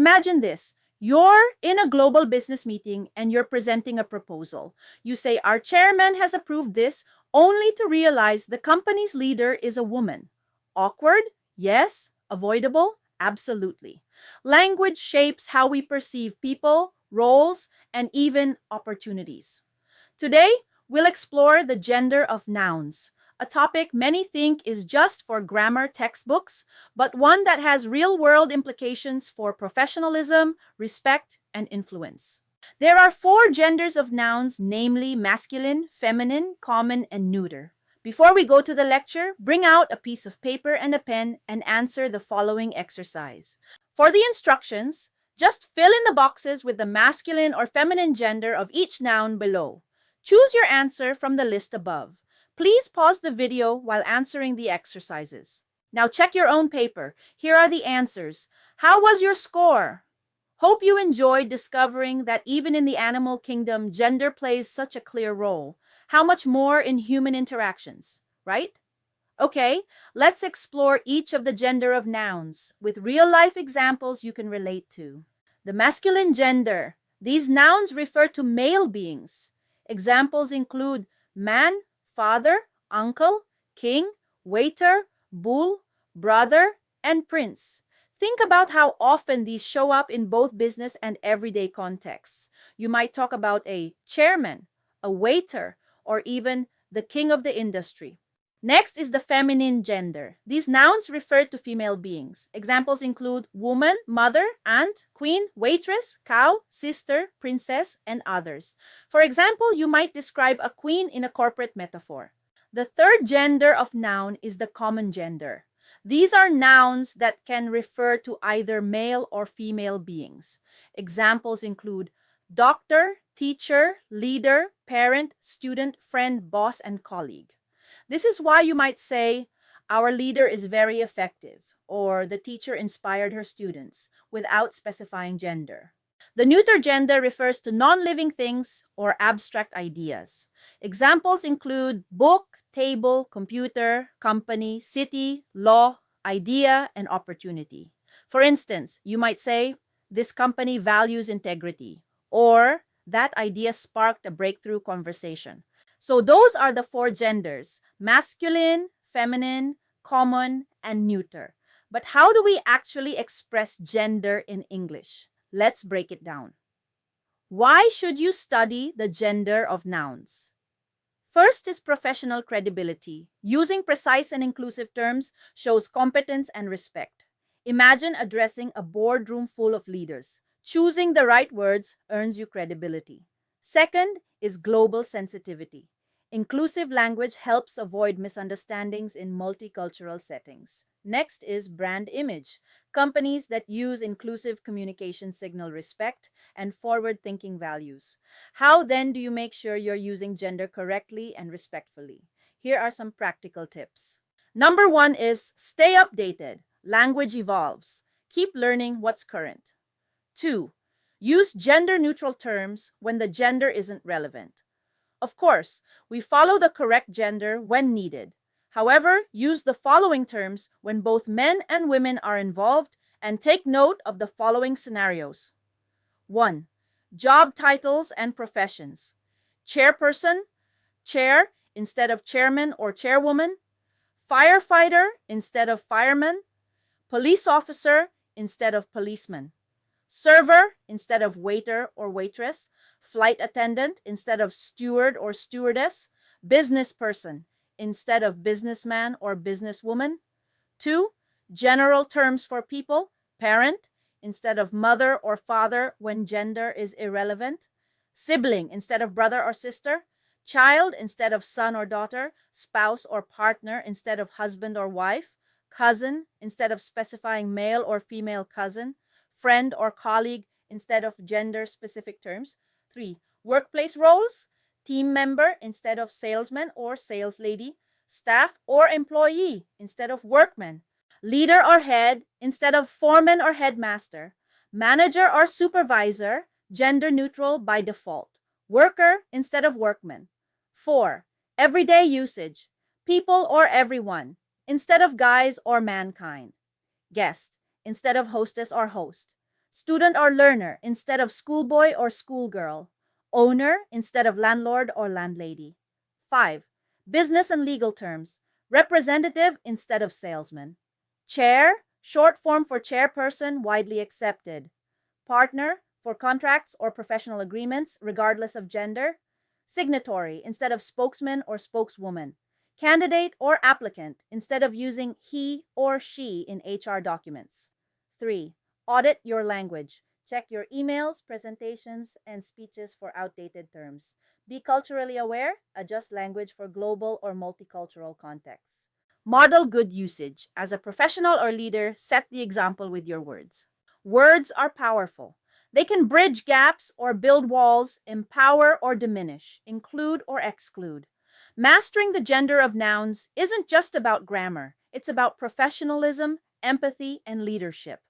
Imagine this. You're in a global business meeting and you're presenting a proposal. You say, "Our chairman has approved this," only to realize the company's leader is a woman. Awkward? Yes. Avoidable? Absolutely. Language shapes how we perceive people, roles, and even opportunities. Today, we'll explore the gender of nouns, a topic many think is just for grammar textbooks, but one that has real-world implications for professionalism, respect, and influence. There are 4 genders of nouns, namely masculine, feminine, common, and neuter. Before we go to the lecture, bring out a piece of paper and a pen and answer the following exercise. For the instructions, just fill in the boxes with the masculine or feminine gender of each noun below. Choose your answer from the list above. Please pause the video while answering the exercises. Now check your own paper. Here are the answers. How was your score? Hope you enjoyed discovering that even in the animal kingdom, gender plays such a clear role. How much more in human interactions, right? Okay, let's explore each of the gender of nouns with real-life examples you can relate to. The masculine gender. These nouns refer to male beings. Examples include man, father, uncle, king, waiter, bull, brother, and prince. Think about how often these show up in both business and everyday contexts. You might talk about a chairman, a waiter, or even the king of the industry. Next is the feminine gender. These nouns refer to female beings. Examples include woman, mother, aunt, queen, waitress, cow, sister, princess, and others. For example, you might describe a queen in a corporate metaphor. The third gender of noun is the common gender. These are nouns that can refer to either male or female beings. Examples include doctor, teacher, leader, parent, student, friend, boss, and colleague. This is why you might say, "Our leader is very effective," or "The teacher inspired her students," without specifying gender. The neuter gender refers to non-living things or abstract ideas. Examples include book, table, computer, company, city, law, idea, and opportunity. For instance, you might say, "This company values integrity," or "That idea sparked a breakthrough conversation." So those are the 4 genders: masculine, feminine, common, and neuter. But how do we actually express gender in English? Let's break it down. Why should you study the gender of nouns? First is professional credibility. Using precise and inclusive terms shows competence and respect. Imagine addressing a boardroom full of leaders. Choosing the right words earns you credibility. Second is global sensitivity. Inclusive language helps avoid misunderstandings in multicultural settings. Next is brand image. Companies that use inclusive communication signal respect and forward-thinking values. How then do you make sure you're using gender correctly and respectfully? Here are some practical tips. Number 1 is stay updated. Language evolves. Keep learning what's current. 2. Use gender-neutral terms when the gender isn't relevant. Of course, we follow the correct gender when needed. However, use the following terms when both men and women are involved, and take note of the following scenarios. 1. Job titles and professions. Chairperson, chair instead of chairman or chairwoman. Firefighter instead of fireman. Police officer instead of policeman. Server instead of waiter or waitress. Flight attendant instead of steward or stewardess. Business person instead of businessman or businesswoman. 2. General terms for people. Parent instead of mother or father when gender is irrelevant. Sibling instead of brother or sister. Child instead of son or daughter. Spouse or partner instead of husband or wife. Cousin instead of specifying male or female cousin. Friend or colleague instead of gender-specific terms. 3. Workplace roles. Team member instead of salesman or saleslady. Staff or employee instead of workman. Leader or head instead of foreman or headmaster. Manager or supervisor, gender neutral by default. Worker instead of workman. 4. Everyday usage. People or everyone instead of guys or mankind. Guest instead of hostess or host. Student or learner instead of schoolboy or schoolgirl. Owner instead of landlord or landlady. 5. Business and legal terms. Representative instead of salesman. Chair, short form for chairperson, widely accepted. Partner, for contracts or professional agreements, regardless of gender. Signatory instead of spokesman or spokeswoman. Candidate or applicant instead of using he or she in HR documents. 3. Audit your language. Check your emails, presentations, and speeches for outdated terms. Be culturally aware. Adjust language for global or multicultural contexts. Model good usage. As a professional or leader, set the example with your words. Words are powerful. They can bridge gaps or build walls, empower or diminish, include or exclude. Mastering the gender of nouns isn't just about grammar. It's about professionalism, empathy, and leadership.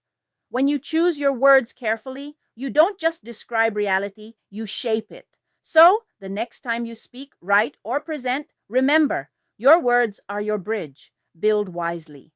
When you choose your words carefully, you don't just describe reality, you shape it. So, the next time you speak, write, or present, remember, your words are your bridge. Build wisely.